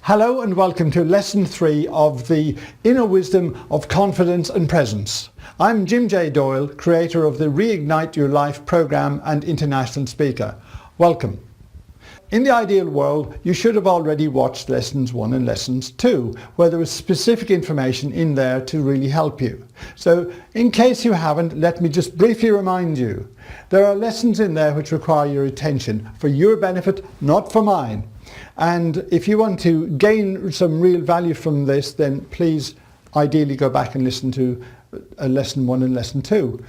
Hello and welcome to Lesson 3 of the Inner Wisdom of Confidence and Presence. I'm Jim J. Doyle, creator of the Reignite Your Life program and international speaker. Welcome. In the ideal world, you should have already watched Lessons 1 and Lessons 2, where there was specific information in there to really help you. So in case you haven't, let me just briefly remind you. There are lessons in there which require your attention for your benefit, not for mine. And if you want to gain some real value from this, then please ideally go back and listen to Lesson 1 and Lesson 2.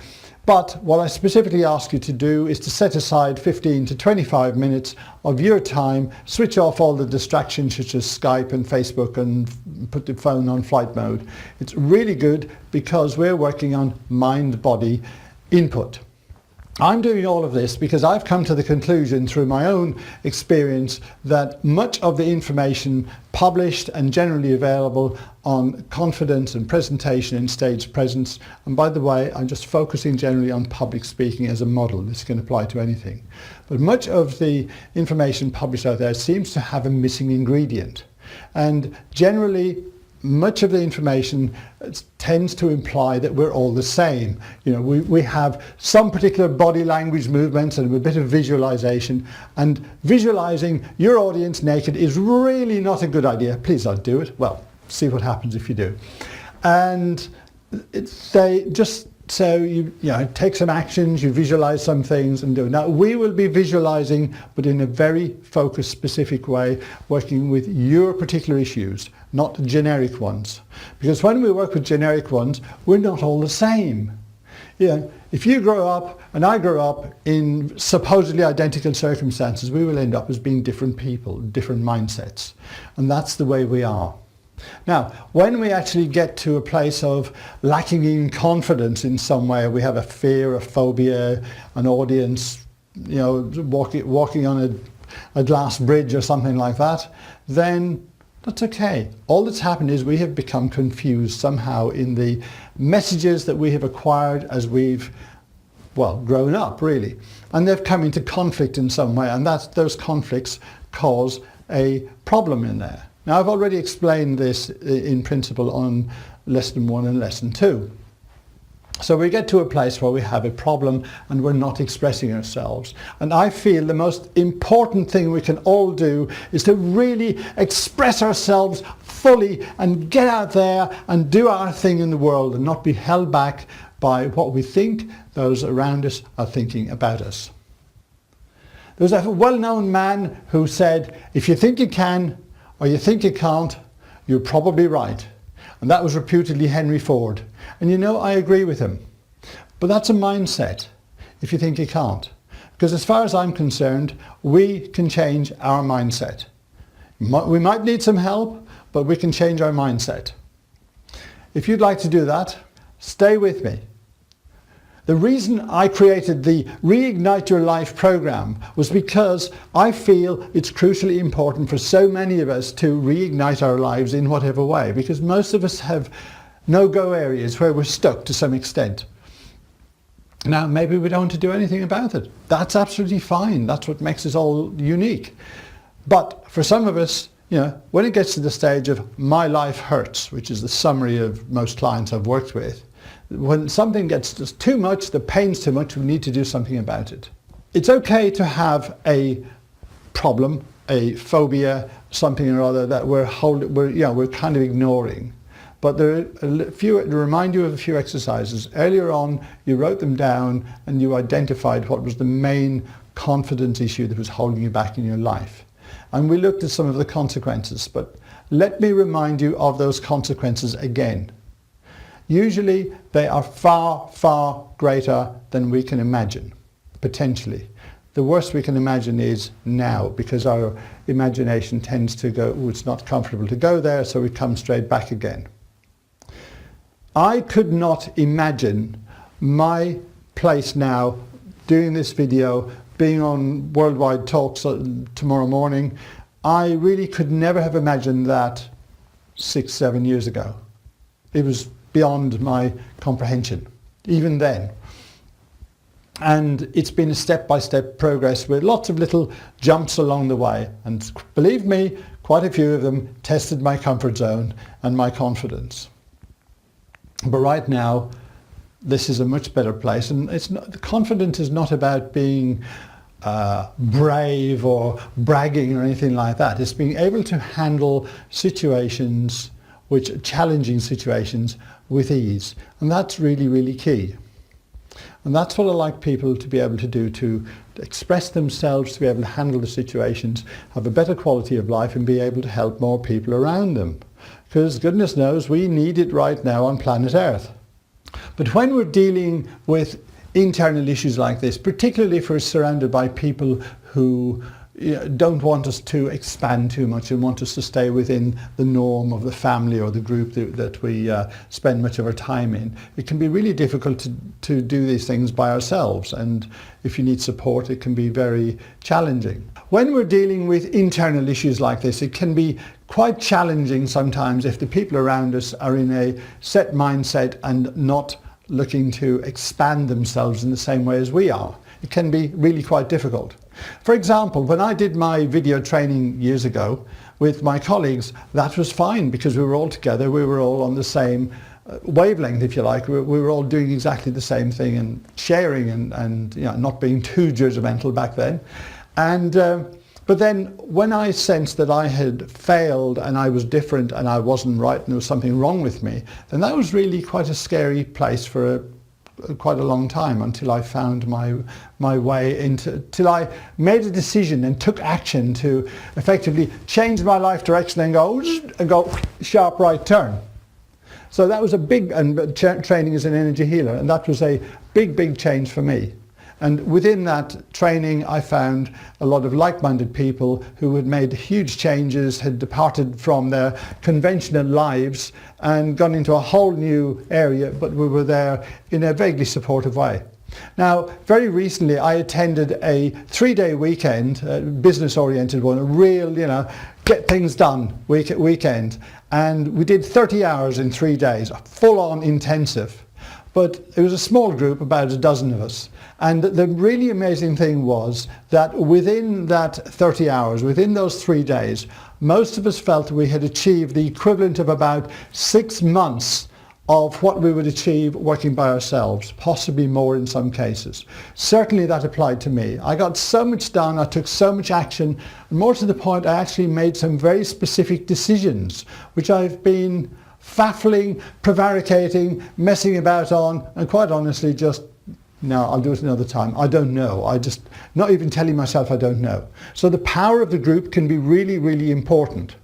But what I specifically ask you to do is to set aside 15 to 25 minutes of your time, switch off all the distractions such as Skype and Facebook and put the phone on flight mode. It's really good because we're working on mind-body input. I'm doing all of this because I've come to the conclusion through my own experience that much of the information published and generally available on confidence and presentation and stage presence, and by the way, I'm just focusing generally on public speaking as a model. This can apply to anything. But much of the information published out there seems to have a missing ingredient. And generally, much of the information tends to imply that we're all the same. You know, we have some particular body language movements and a bit of visualization, and visualizing your audience naked is really not a good idea. Please don't do it. Well, see what happens if you do. And they just so you take some actions, you visualize some things and do it. Now we will be visualizing, but in a very focused, specific way, working with your particular issues, not generic ones. Because when we work with generic ones, we're not all the same. If you grow up and I grow up in supposedly identical circumstances, we will end up as being different people, different mindsets. And that's the way we are. Now, when we actually get to a place of lacking in confidence in some way, we have a fear, a phobia, an audience, walking on a glass bridge or something like that, then that's okay. All that's happened is we have become confused somehow in the messages that we have acquired as we've, grown up, really. And they've come into conflict in some way, and those conflicts cause a problem in there. Now, I've already explained this in principle on Lesson 1 and Lesson 2. So we get to a place where we have a problem and we're not expressing ourselves. And I feel the most important thing we can all do is to really express ourselves fully and get out there and do our thing in the world and not be held back by what we think those around us are thinking about us. There's a well-known man who said, if you think you can, or you think you can't, you're probably right. And that was reputedly Henry Ford. And I agree with him. But that's a mindset, if you think you can't. Because as far as I'm concerned, we can change our mindset. We might need some help, but we can change our mindset. If you'd like to do that, stay with me. The reason I created the Reignite Your Life program was because I feel it's crucially important for so many of us to reignite our lives in whatever way, because most of us have no-go areas where we're stuck to some extent. Now, maybe we don't want to do anything about it. That's absolutely fine. That's what makes us all unique. But for some of us, when it gets to the stage of my life hurts, which is the summary of most clients I've worked with, when something gets just too much, the pain's too much, we need to do something about it. It's okay to have a problem, a phobia, something or other that we're kind of ignoring. But there are to remind you of a few exercises. Earlier on, you wrote them down and you identified what was the main confidence issue that was holding you back in your life. And we looked at some of the consequences, but let me remind you of those consequences again. Usually they are far, far greater than we can imagine, potentially. The worst we can imagine is now, because our imagination tends to go, it's not comfortable to go there, so we come straight back again. I could not imagine my place now, doing this video, being on worldwide talks tomorrow morning. I really could never have imagined that 6-7 years ago. It was beyond my comprehension, even then. And it's been a step-by-step progress with lots of little jumps along the way. And believe me, quite a few of them tested my comfort zone and my confidence. But right now, this is a much better place, and the confidence is not about being brave or bragging or anything like that. It's being able to handle situations, challenging situations, with ease, and that's really, really key. And that's what I like people to be able to do, to express themselves, to be able to handle the situations, have a better quality of life, and be able to help more people around them. Because goodness knows we need it right now on planet Earth. But when we're dealing with internal issues like this, particularly if we're surrounded by people who don't want us to expand too much and want us to stay within the norm of the family or the group that we spend much of our time in, it can be really difficult to do these things by ourselves, and if you need support it can be very challenging. When we're dealing with internal issues like this, it can be quite challenging sometimes if the people around us are in a set mindset and not looking to expand themselves in the same way as we are. It can be really quite difficult. For example, when I did my video training years ago with my colleagues, that was fine because we were all together, we were all on the same wavelength, if you like. We were all doing exactly the same thing and sharing and not being too judgmental back then. But then when I sensed that I had failed and I was different and I wasn't right and there was something wrong with me, then that was really quite a scary place for quite a long time, until I found my way till I made a decision and took action to effectively change my life direction and go sharp right turn. So that was a big, and training as an energy healer, and that was a big change for me. And within that training I found a lot of like-minded people who had made huge changes, had departed from their conventional lives and gone into a whole new area, but we were there in a vaguely supportive way. Now, very recently I attended a 3-day weekend, a business-oriented one, a real, get things done weekend. And we did 30 hours in 3 days, a full-on intensive. But it was a small group, about a dozen of us. And the really amazing thing was that within that 30 hours, within those 3 days, most of us felt we had achieved the equivalent of about 6 months of what we would achieve working by ourselves, possibly more in some cases. Certainly that applied to me. I got so much done, I took so much action, and more to the point, I actually made some very specific decisions, which I've been faffling, prevaricating, messing about on, and quite honestly just, no, I'll do it another time. I don't know. Not even telling myself I don't know. So the power of the group can be really, really important.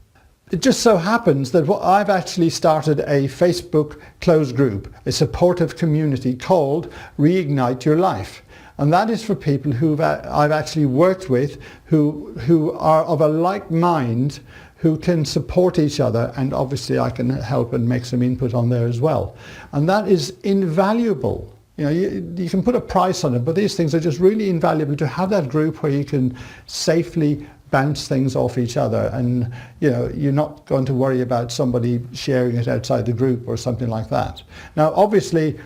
It just so happens that I've actually started a Facebook closed group, a supportive community called Reignite Your Life. And that is for people who I've actually worked with, who are of a like mind, who can support each other, and obviously I can help and make some input on there as well. And that is invaluable. You can put a price on it, but these things are just really invaluable, to have that group where you can safely bounce things off each other, and you're not going to worry about somebody sharing it outside the group or something like that. Now obviously,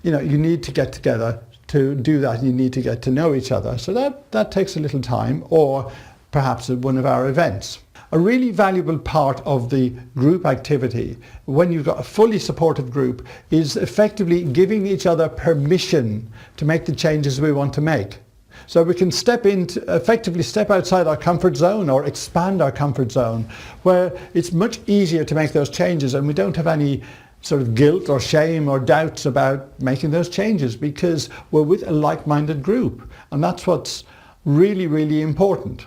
you need to get together to do that. You need to get to know each other, so that takes a little time, or perhaps at one of our events. A really valuable part of the group activity, when you've got a fully supportive group, is effectively giving each other permission to make the changes we want to make. So we can effectively step outside our comfort zone or expand our comfort zone, where it's much easier to make those changes, and we don't have any sort of guilt or shame or doubts about making those changes, because we're with a like-minded group, and that's what's really, really important.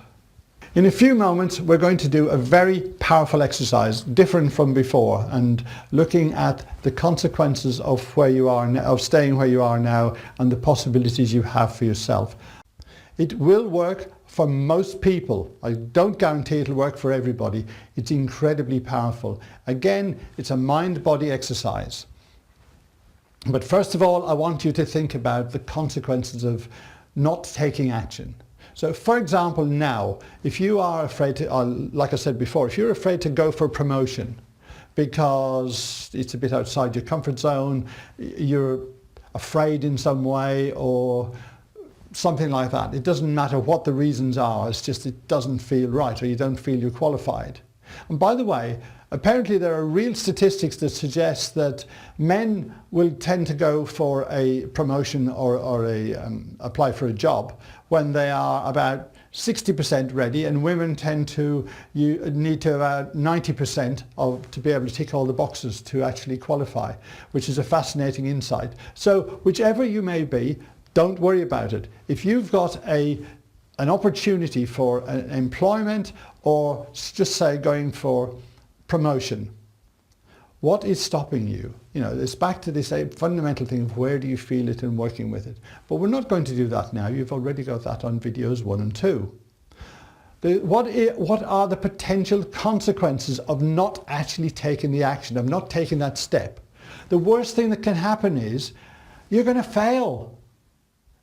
In a few moments we're going to do a very powerful exercise, different from before, and looking at the consequences of where you are now, of staying where you are now, and the possibilities you have for yourself. It will work for most people. I don't guarantee it'll work for everybody. It's incredibly powerful. Again, it's a mind-body exercise. But first of all, I want you to think about the consequences of not taking action. So for example, now, if you are afraid to, like I said before, if you're afraid to go for a promotion because it's a bit outside your comfort zone, you're afraid in some way or something like that, it doesn't matter what the reasons are, it's just it doesn't feel right, or you don't feel you're qualified. And by the way, apparently there are real statistics that suggest that men will tend to go for a promotion or apply for a job when they are about 60% ready, and women tend to need to about 90% to be able to tick all the boxes to actually qualify, which is a fascinating insight. So whichever you may be, don't worry about it. If you've got an opportunity for employment, or just say going for promotion, what is stopping you? You know, it's back to this fundamental thing of where do you feel it and working with it. But we're not going to do that now. You've already got that on videos 1 and 2. What are the potential consequences of not actually taking the action, of not taking that step? The worst thing that can happen is you're going to fail.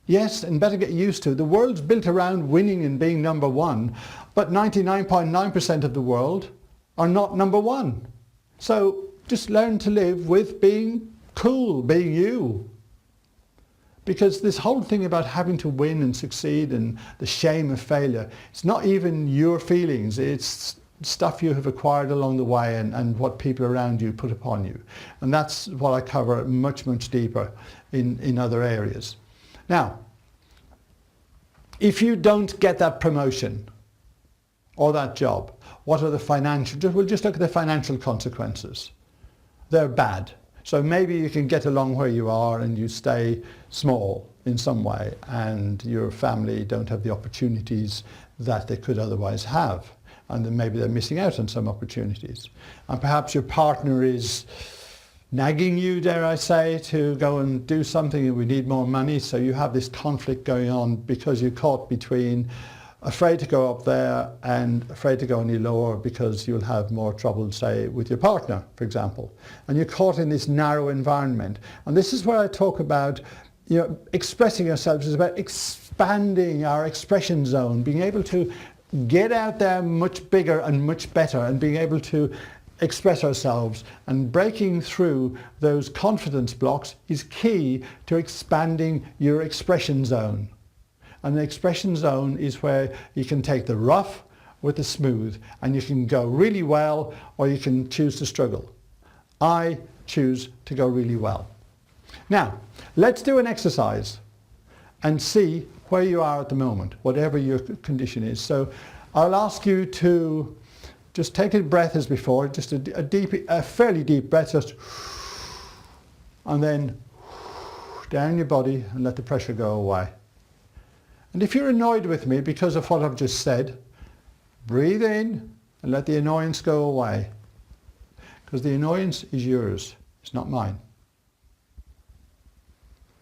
Yes, and better get used to it. The world's built around winning and being number one, but 99.9% of the world are not number one. So just learn to live with being cool, being you. Because this whole thing about having to win and succeed and the shame of failure, it's not even your feelings, it's stuff you have acquired along the way and what people around you put upon you. And that's what I cover much, much deeper in other areas. Now, if you don't get that promotion or that job, what are the financial, we'll just look at the financial consequences. They're bad. So maybe you can get along where you are and you stay small in some way, and your family don't have the opportunities that they could otherwise have. And then maybe they're missing out on some opportunities. And perhaps your partner is nagging you, dare I say, to go and do something and we need more money. So you have this conflict going on because you're caught between afraid to go up there and afraid to go any lower because you'll have more trouble, say, with your partner, for example. And you're caught in this narrow environment. And this is where I talk about, you know, expressing ourselves is about expanding our expression zone, being able to get out there much bigger and much better, and being able to express ourselves, and breaking through those confidence blocks is key to expanding your expression zone. And the expression zone is where you can take the rough with the smooth, and you can go really well, or you can choose to struggle. I choose to go really well. Now, let's do an exercise and see where you are at the moment, whatever your condition is. So I'll ask you to just take a breath as before, just a fairly deep breath, just, and then down your body and let the pressure go away. And if you're annoyed with me because of what I've just said, breathe in and let the annoyance go away. Because the annoyance is yours, it's not mine.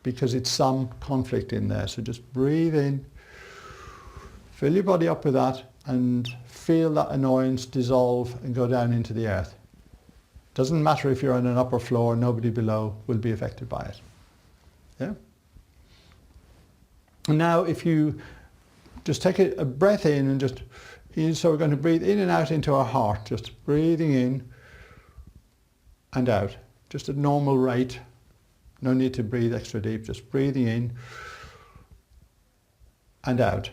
Because it's some conflict in there. So just breathe in, fill your body up with that, and feel that annoyance dissolve and go down into the earth. Doesn't matter if you're on an upper floor, nobody below will be affected by it. Yeah? And now if you just take a breath in and just, so we're going to breathe in and out into our heart, just breathing in and out, just at normal rate. No need to breathe extra deep, just breathing in and out.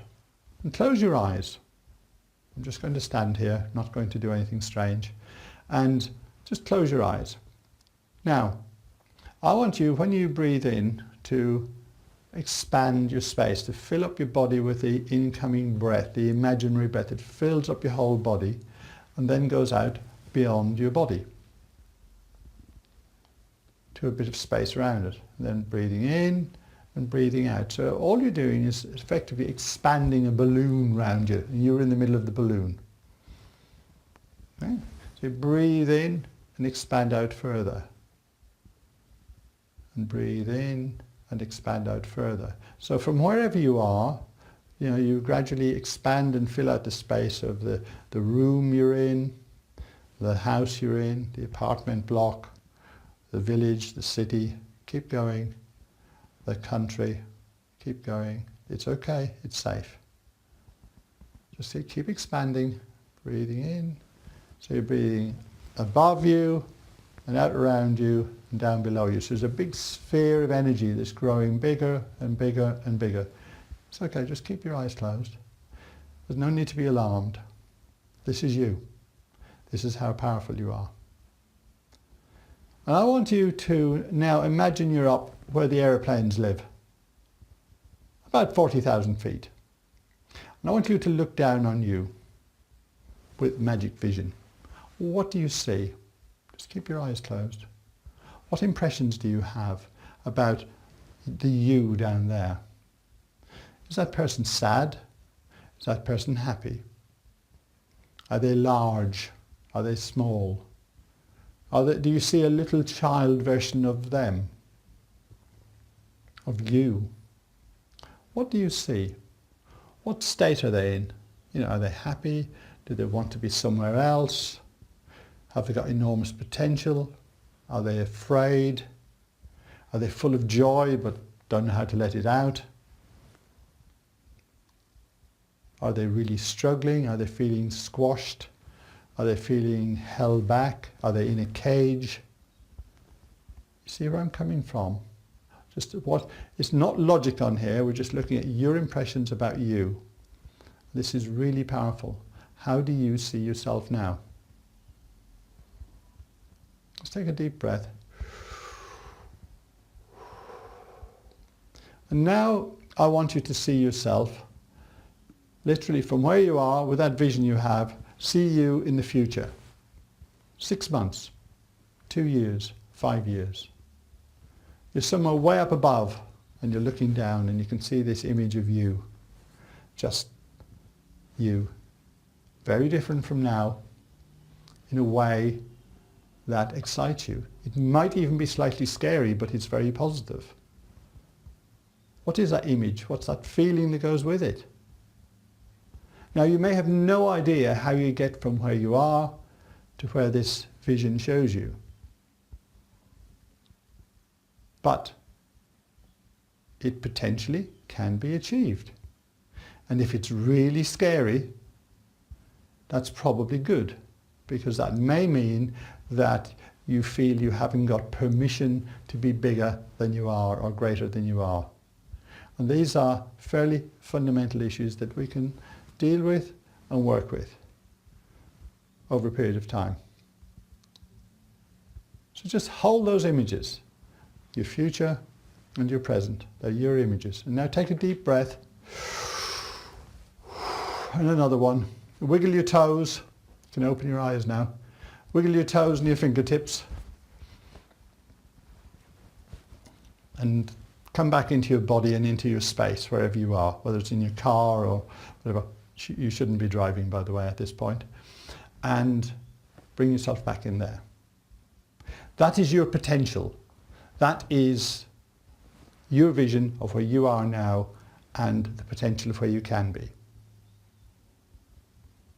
And close your eyes. I'm just going to stand here, not going to do anything strange. And just close your eyes. Now, I want you, when you breathe in, to expand your space, to fill up your body with the incoming breath, the imaginary breath. It fills up your whole body and then goes out beyond your body to a bit of space around it. And then breathing in and breathing out. So all you're doing is effectively expanding a balloon around you, and you're in the middle of the balloon. Okay? So you breathe in and expand out further. And breathe in and expand out further. So from wherever you are, you know, you gradually expand and fill out the space of the room you're in, the house you're in, the apartment block, the village, the city. Keep going. The country. Keep going. It's okay. It's safe. Just keep expanding, breathing in. So you're breathing above you and out around you and down below you. So there's a big sphere of energy that's growing bigger and bigger and bigger. It's okay, just keep your eyes closed. There's no need to be alarmed. This is you. This is how powerful you are. And I want you to now imagine you're up where the aeroplanes live, about 40,000 feet. And I want you to look down on you with magic vision. What do you see? Just keep your eyes closed. What impressions do you have about the you down there? Is that person sad? Is that person happy? Are they large? Are they small? Do you see a little child version of them? Of you? What do you see? What state are they in? Are they happy? Do they want to be somewhere else? Have they got enormous potential? Are they afraid? Are they full of joy but don't know how to let it out? Are they really struggling? Are they feeling squashed? Are they feeling held back? Are they in a cage? You see where I'm coming from? It's not logic on here, we're just looking at your impressions about you. This is really powerful. How do you see yourself now? Let's take a deep breath. And now I want you to see yourself, literally from where you are, with that vision you have, see you in the future. 6 months, 2 years, 5 years. You're somewhere way up above and you're looking down and you can see this image of you. Just you. Very different from now in a way that excites you. It might even be slightly scary, but it's very positive. What is that image? What's that feeling that goes with it? Now you may have no idea how you get from where you are to where this vision shows you. But it potentially can be achieved. And if it's really scary, that's probably good, because that may mean that you feel you haven't got permission to be bigger than you are or greater than you are. And these are fairly fundamental issues that we can deal with and work with over a period of time. So just hold those images, your future and your present. They're your images. And now take a deep breath and another one. Wiggle your toes. You can open your eyes now. Wiggle your toes and your fingertips. And come back into your body and into your space wherever you are, whether it's in your car or whatever. You shouldn't be driving, by the way, at this point. And bring yourself back in there. That is your potential. That is your vision of where you are now and the potential of where you can be.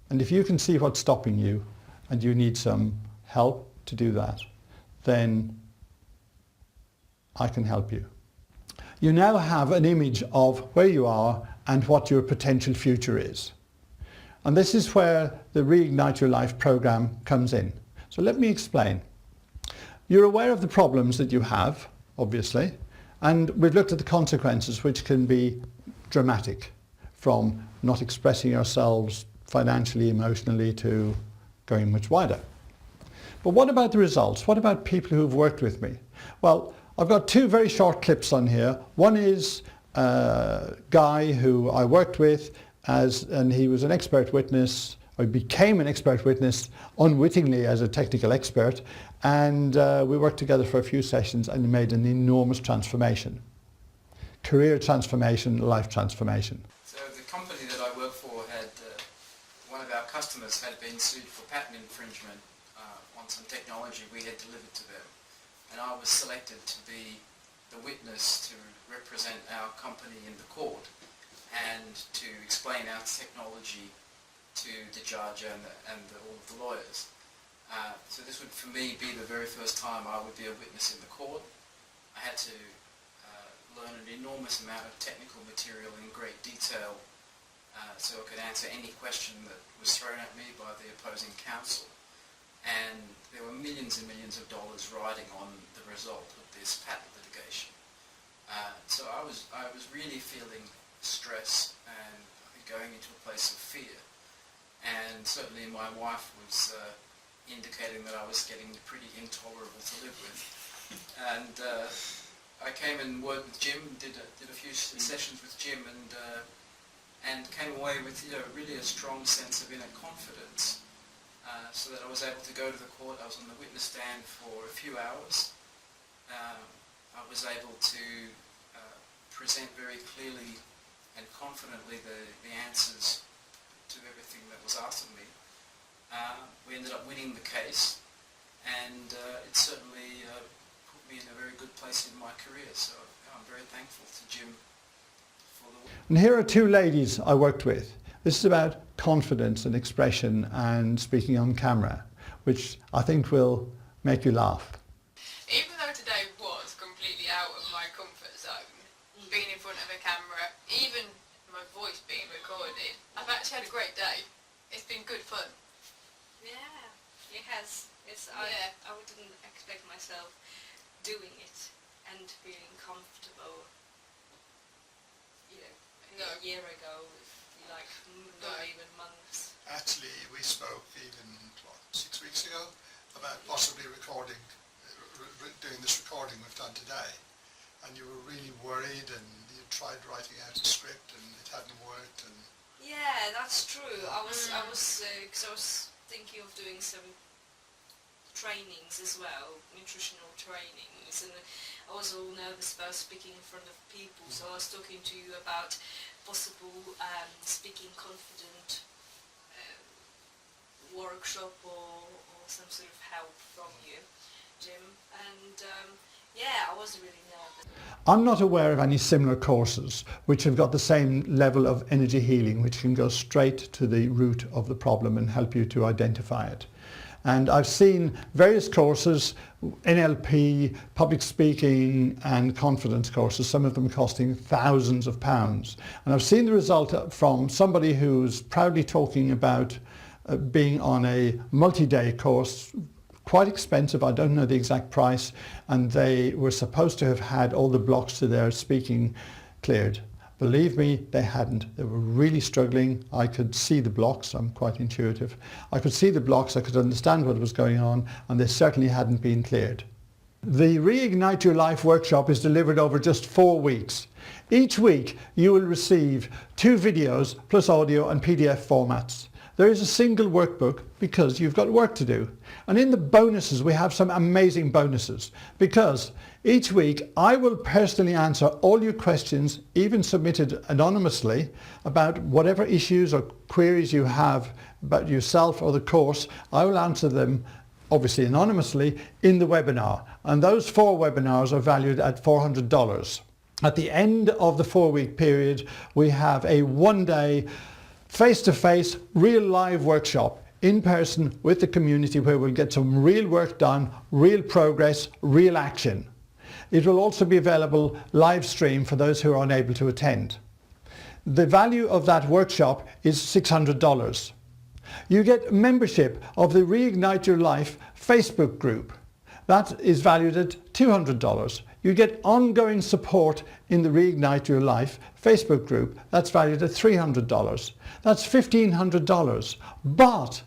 And if you can see what's stopping you and you need some help to do that, then I can help you. You now have an image of where you are and what your potential future is. And this is where the Reignite Your Life program comes in. So let me explain. You're aware of the problems that you have, obviously, and we've looked at the consequences, which can be dramatic, from not expressing yourselves financially, emotionally, to going much wider. But what about the results? What about people who've worked with me? Well, I've got 2 very short clips on here. One is a guy who I worked with and he was an expert witness, or became an expert witness unwittingly as a technical expert, and we worked together for a few sessions and made an enormous transformation. Career transformation, life transformation. So the company that I work for had, one of our customers had been sued for patent infringement on some technology we had delivered to them. And I was selected to be the witness to represent our company in the court and to explain our technology to the judge and all of the lawyers. So this would, for me, be the very first time I would be a witness in the court. I had to learn an enormous amount of technical material in great detail so I could answer any question that was thrown at me by the opposing counsel. And there were millions and millions of dollars riding on the result of this patent litigation. So I was really feeling stress and I think going into a place of fear. And certainly my wife was indicating that I was getting pretty intolerable to live with. And I came and worked with Jim, did a few sessions with Jim, and came away with really a strong sense of inner confidence, so that I was able to go to the court. I was on the witness stand for a few hours. I was able to present very clearly and confidently the answers to everything that was asked of me. We ended up winning the case, and it certainly put me in a very good place in my career, so I'm very thankful to Jim for the work. And here are two ladies I worked with. This is about confidence and expression and speaking on camera, which I think will make you laugh. Even though today was completely out of my comfort zone, being in front of a camera, even my voice being recorded, I've actually had a great day. It's been good fun. Yeah, it has. I wouldn't expect myself doing it and feeling comfortable, No. a year ago, like not even months. Actually, we spoke even, 6 weeks ago about possibly recording, doing this recording we've done today. And you were really worried, and you tried writing out a script and it hadn't worked. And Yeah, that's true. I was thinking of doing some trainings as well, nutritional trainings, and I was all nervous about speaking in front of people, so I was talking to you about possible speaking confident workshop or some sort of help from you, Jim, and yeah, I was really nervous. I'm not aware of any similar courses which have got the same level of energy healing, which can go straight to the root of the problem and help you to identify it. And I've seen various courses, NLP, public speaking and confidence courses, some of them costing thousands of pounds. And I've seen the result from somebody who's proudly talking about being on a multi-day course, quite expensive, I don't know the exact price, and they were supposed to have had all the blocks to their speaking cleared. Believe me, they hadn't. They were really struggling. I could see the blocks. I'm quite intuitive. I could see the blocks, I could understand what was going on, and they certainly hadn't been cleared. The Reignite Your Life workshop is delivered over just 4 weeks. Each week you will receive 2 videos plus audio and PDF formats. There is a single workbook because you've got work to do. And in the bonuses, we have some amazing bonuses, because each week I will personally answer all your questions, even submitted anonymously, about whatever issues or queries you have about yourself or the course. I will answer them, obviously anonymously, in the webinar. And those 4 webinars are valued at $400. At the end of the 4-week period, we have a 1-day face-to-face, real live workshop in person with the community, where we'll get some real work done, real progress, real action. It will also be available live stream for those who are unable to attend. The value of that workshop is $600. You get membership of the Reignite Your Life Facebook group. That is valued at $200. You get ongoing support in the Reignite Your Life Facebook group. That's valued at $300. That's $1,500. But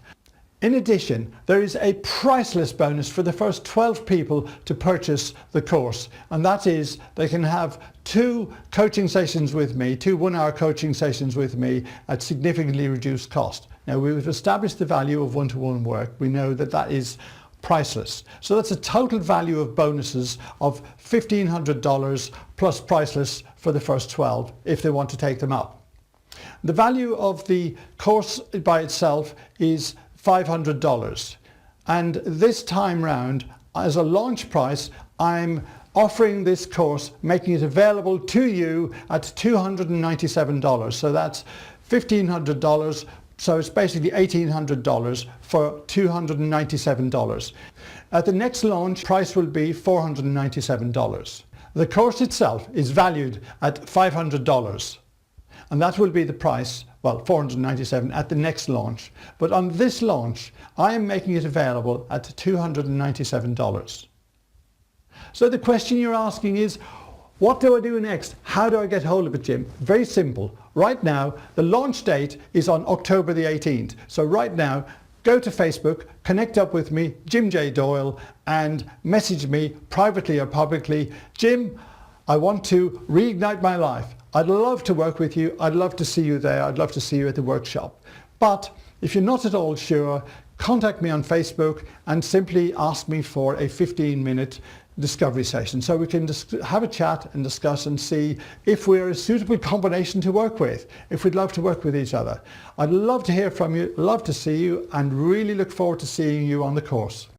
in addition, there is a priceless bonus for the first 12 people to purchase the course. And that is, they can have 2 coaching sessions with me, 2 one-hour coaching sessions with me at significantly reduced cost. Now, we've established the value of one-to-one work. We know that that is priceless. So that's a total value of bonuses of $1,500 plus priceless for the first 12 if they want to take them up. The value of the course by itself is $500, and this time round, as a launch price, I'm offering this course, making it available to you at $297. So that's $1,500. So it's basically $1,800 for $297. At the next launch, price will be $497. The course itself is valued at $500, and that will be the price, well, $497 at the next launch. But on this launch, I am making it available at $297. So the question you're asking is, what do I do next? How do I get hold of it, Jim? Very simple. Right now, the launch date is on October the 18th. So right now, go to Facebook, connect up with me, Jim J. Doyle, and message me privately or publicly, Jim, I want to reignite my life. I'd love to work with you. I'd love to see you there. I'd love to see you at the workshop. But if you're not at all sure, contact me on Facebook and simply ask me for a 15-minute discovery session so we can have a chat and discuss and see if we're a suitable combination to work with, if we'd love to work with each other. I'd love to hear from you, love to see you, and really look forward to seeing you on the course.